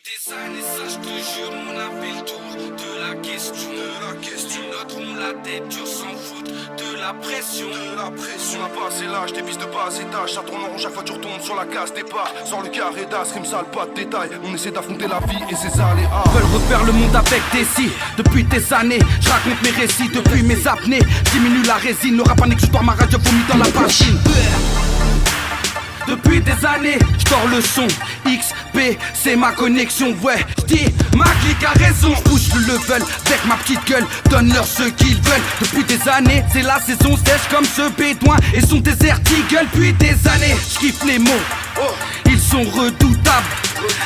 des années, ça je te jure, on a fait le tour de la question. Les nôtres ont la tête dure, s'en foutent de la pression. On a passé l'âge des pistes de bas étage. Ça tourne en rond chaque fois tu retombes sur la case départ. Sors le carré d'as, rime sale, pas de détails. On essaie d'affronter la vie et ses aléas. Veulent refaire le monde avec des si. Depuis des années, je raconte mes récits. Depuis mes apnées, diminue la résine. Ne rap un exutoire, ma radio vomit dans la machine. Depuis des années, j'tords le son. XP, c'est ma connexion, ouais. J'dis, ma clique a raison. J'pousse le level avec ma petite gueule. Donne-leur ce qu'ils veulent. Depuis des années, c'est la saison sèche comme ce bédouin et son désert eagle. Depuis des années, j'kiffe les mots. Ils sont redoutables.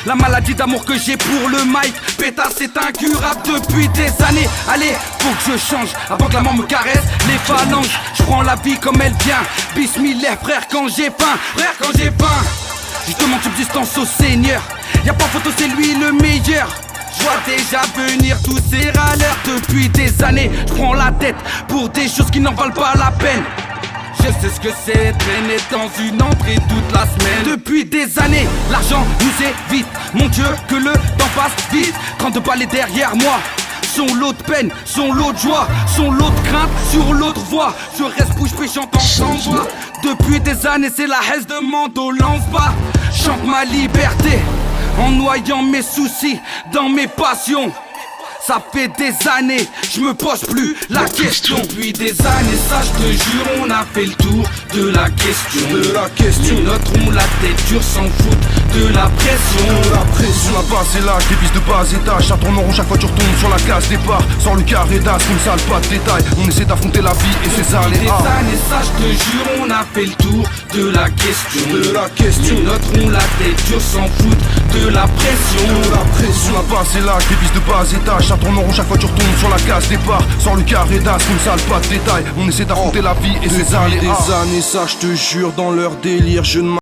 La maladie d'amour que j'ai pour le mic, pétasse c'est incurable depuis des années. Allez, faut que je change avant que la mort me caresse les phalanges. Je prends la vie comme elle vient. Bismillah frère quand j'ai faim, frère quand j'ai faim. Je demande subsistance au Seigneur. Y'a pas photo, c'est lui le meilleur. Je vois déjà venir tous ces râleurs depuis des années. Je prends la tête pour des choses qui n'en valent pas la peine. Je sais ce que c'est traîner dans une entrée toute la semaine. Depuis des années, l'argent nous évite. Mon Dieu, que le temps passe vite. 32 balais derrière moi. Son lot de peine, son lot de joie, son lot de crainte sur l'autre voie. Je reste bouche bée, j'entends sans voix. Depuis des années, c'est la haisse de Mando lance-bas. Chante ma liberté en noyant mes soucis dans mes passions. Ça fait des années, je me pose plus la question. Depuis des années, ça je te jure, on a fait le tour de la question. Les nôtres ont la tête dure, s'en foutent de la pression. On a passé l'âge des pistes de bas étage. Ça tourne en rond chaque fois tu retombes sur la case départ. Sors le carré d'as, rime sale, pas de détails. On essaie d'affronter la vie et ses aléas. Des années, ça je te jure, on a fait le tour de la question. Les nôtres ont la tête dure, s'en foutent de la pression. On a passé l'âge des pistes de bas étage. Ça tourne en rond chaque fois tu retombes sur la case départ. Sors le carré d'as, rime sale, pas de détails. On essaie d'affronter la vie et ses aléas. Des années, ça je te jure, dans leur délire, je ne